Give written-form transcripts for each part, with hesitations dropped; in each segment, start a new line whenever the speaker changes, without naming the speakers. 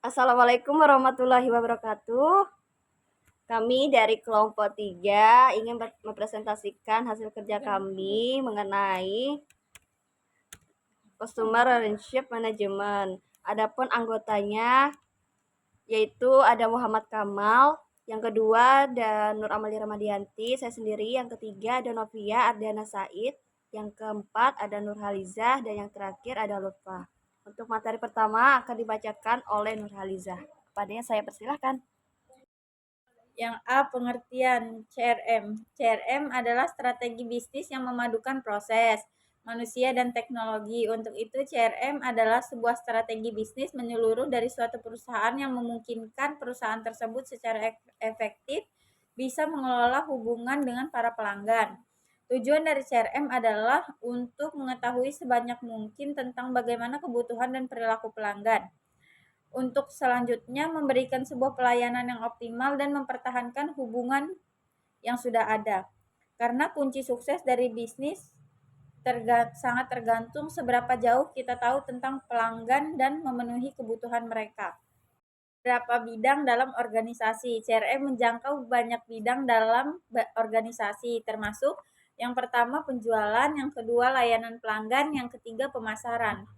Assalamualaikum warahmatullahi wabarakatuh. Kami dari kelompok 3 ingin mempresentasikan hasil kerja kami mengenai Customer Relationship Management. Adapun anggotanya yaitu ada Muhammad Kamal, yang kedua ada Nur Amalia Ramadianti, saya sendiri, yang ketiga ada Novia Ardiana Said, yang keempat ada Nur Halizah, dan yang terakhir ada Lutfa. Untuk materi pertama akan dibacakan oleh Nur Halizah. Kepadanya saya persilahkan.
Yang A, pengertian CRM. CRM adalah strategi bisnis yang memadukan proses, manusia, dan teknologi. Untuk itu, CRM adalah sebuah strategi bisnis menyeluruh dari suatu perusahaan yang memungkinkan perusahaan tersebut secara efektif bisa mengelola hubungan dengan para pelanggan. Tujuan dari CRM adalah untuk mengetahui sebanyak mungkin tentang bagaimana kebutuhan dan perilaku pelanggan. Untuk selanjutnya memberikan sebuah pelayanan yang optimal dan mempertahankan hubungan yang sudah ada. Karena kunci sukses dari bisnis sangat tergantung seberapa jauh kita tahu tentang pelanggan dan memenuhi kebutuhan mereka. Beberapa bidang dalam organisasi. CRM menjangkau banyak bidang dalam organisasi, termasuk yang pertama penjualan, yang kedua layanan pelanggan, yang ketiga pemasaran.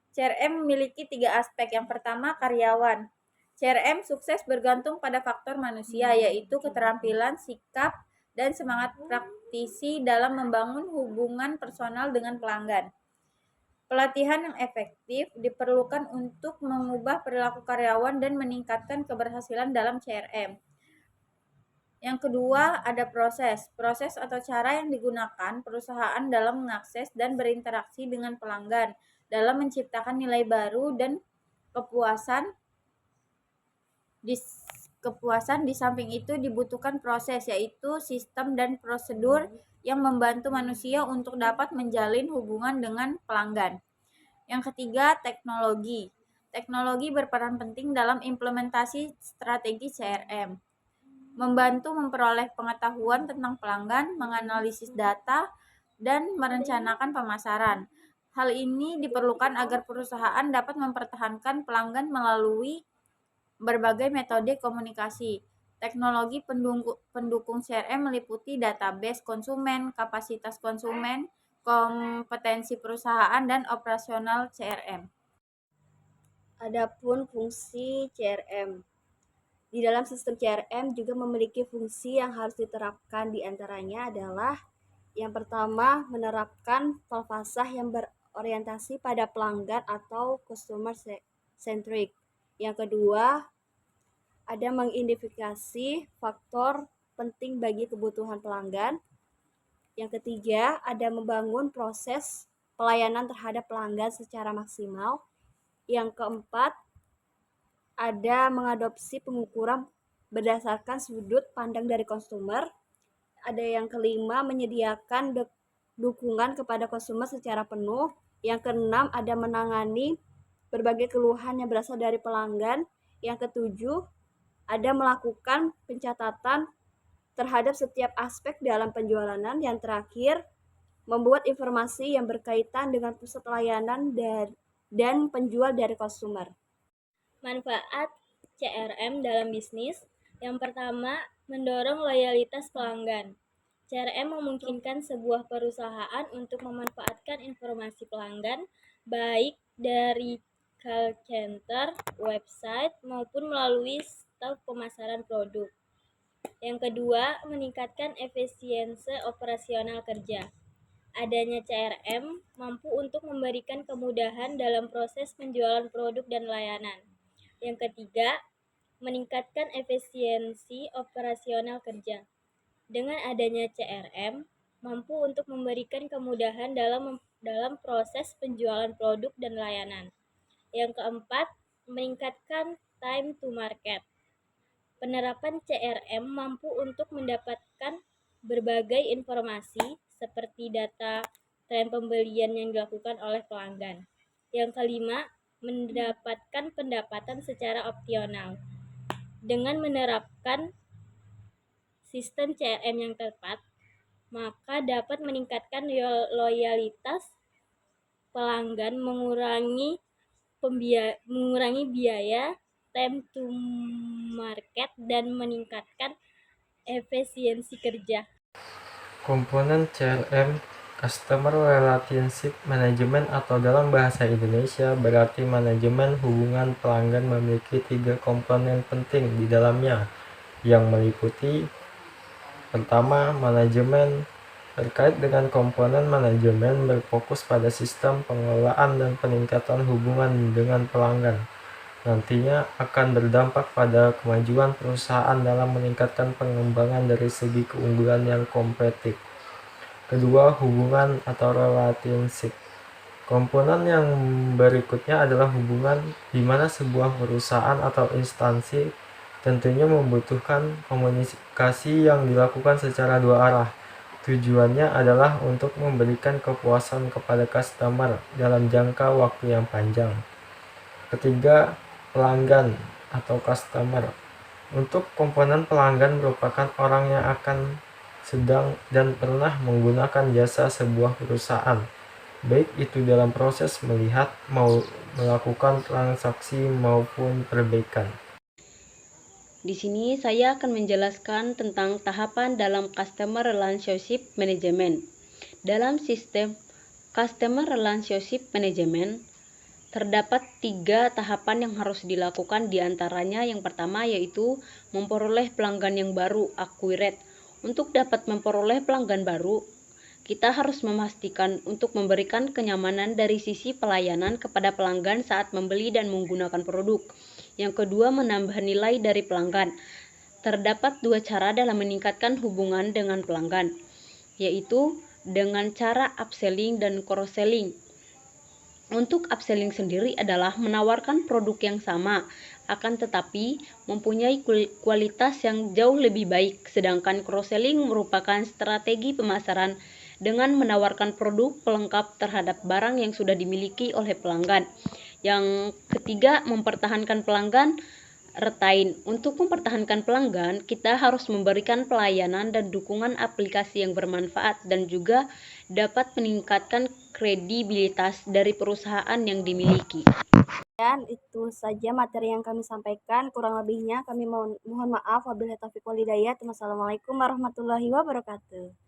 CRM memiliki 3 aspek. Yang pertama, karyawan. CRM sukses bergantung pada faktor manusia, yaitu keterampilan, sikap, dan semangat praktisi dalam membangun hubungan personal dengan pelanggan. Pelatihan yang efektif diperlukan untuk mengubah perilaku karyawan dan meningkatkan keberhasilan dalam CRM. Yang kedua, ada proses atau cara yang digunakan perusahaan dalam mengakses dan berinteraksi dengan pelanggan, dalam menciptakan nilai baru dan kepuasan. Di samping itu dibutuhkan proses, yaitu sistem dan prosedur yang membantu manusia untuk dapat menjalin hubungan dengan pelanggan. Yang ketiga, teknologi. Teknologi berperan penting dalam implementasi strategi CRM, membantu memperoleh pengetahuan tentang pelanggan, menganalisis data, dan merencanakan pemasaran. Hal ini diperlukan agar perusahaan dapat mempertahankan pelanggan melalui berbagai metode komunikasi. Teknologi pendukung CRM meliputi database konsumen, kapasitas konsumen, kompetensi perusahaan, dan operasional CRM.
Adapun fungsi CRM. Di dalam sistem CRM juga memiliki fungsi yang harus diterapkan, diantaranya adalah yang pertama, menerapkan falsafah yang berorientasi pada pelanggan atau customer centric. Yang kedua, ada mengidentifikasi faktor penting bagi kebutuhan pelanggan. Yang ketiga, ada membangun proses pelayanan terhadap pelanggan secara maksimal. Yang keempat, ada mengadopsi pengukuran berdasarkan sudut pandang dari konsumer. Ada yang kelima, menyediakan dukungan kepada konsumer secara penuh. Yang keenam, ada menangani berbagai keluhan yang berasal dari pelanggan. Yang ketujuh, ada melakukan pencatatan terhadap setiap aspek dalam penjualan. Yang terakhir, membuat informasi yang berkaitan dengan pusat layanan dan penjual dari konsumer.
Manfaat CRM dalam bisnis. Yang pertama, mendorong loyalitas pelanggan. CRM memungkinkan sebuah perusahaan untuk memanfaatkan informasi pelanggan baik dari call center, website, maupun melalui staf pemasaran produk. Yang kedua, meningkatkan efisiensi operasional kerja. Adanya CRM mampu untuk memberikan kemudahan dalam proses penjualan produk dan layanan. Yang ketiga, meningkatkan efisiensi operasional kerja. Dengan adanya CRM, mampu untuk memberikan kemudahan dalam proses penjualan produk dan layanan. Yang keempat, meningkatkan time to market. Penerapan CRM mampu untuk mendapatkan berbagai informasi seperti data tren pembelian yang dilakukan oleh pelanggan. Yang kelima, mendapatkan pendapatan secara opsional. Dengan menerapkan sistem CRM yang tepat, maka dapat meningkatkan loyalitas pelanggan, mengurangi mengurangi biaya, time to market, dan meningkatkan efisiensi kerja.
Komponen CRM, Customer Relationship Management, atau dalam bahasa Indonesia berarti manajemen hubungan pelanggan, memiliki 3 komponen penting di dalamnya yang meliputi: pertama, manajemen. Terkait dengan komponen manajemen berfokus pada sistem pengelolaan dan peningkatan hubungan dengan pelanggan. Nantinya akan berdampak pada kemajuan perusahaan dalam meningkatkan pengembangan dari segi keunggulan yang kompetitif. Kedua, hubungan atau relationship. Komponen yang berikutnya adalah hubungan, di mana sebuah perusahaan atau instansi tentunya membutuhkan komunikasi yang dilakukan secara dua arah. Tujuannya adalah untuk memberikan kepuasan kepada customer dalam jangka waktu yang panjang. Ketiga, pelanggan atau customer. Untuk komponen pelanggan merupakan orang yang akan, sedang, dan pernah menggunakan jasa sebuah perusahaan, baik itu dalam proses melihat, melakukan transaksi maupun perbaikan.
Di sini saya akan menjelaskan tentang tahapan dalam Customer Relationship Management. Dalam sistem Customer Relationship Management, terdapat 3 tahapan yang harus dilakukan, diantaranya yang pertama yaitu memperoleh pelanggan yang baru, acquire. Untuk dapat memperoleh pelanggan baru, kita harus memastikan untuk memberikan kenyamanan dari sisi pelayanan kepada pelanggan saat membeli dan menggunakan produk. Yang kedua, menambah nilai dari pelanggan. Terdapat 2 cara dalam meningkatkan hubungan dengan pelanggan, yaitu dengan cara upselling dan cross-selling. Untuk upselling sendiri adalah menawarkan produk yang sama, akan tetapi mempunyai kualitas yang jauh lebih baik, sedangkan cross-selling merupakan strategi pemasaran dengan menawarkan produk pelengkap terhadap barang yang sudah dimiliki oleh pelanggan. Yang ketiga, mempertahankan pelanggan, retain. Untuk mempertahankan pelanggan, kita harus memberikan pelayanan dan dukungan aplikasi yang bermanfaat dan juga dapat meningkatkan kredibilitas dari perusahaan yang dimiliki.
Dan itu saja materi yang kami sampaikan. Kurang lebihnya kami mohon maaf. Wabillahi taufiq wal hidayah. Wassalamualaikum warahmatullahi wabarakatuh.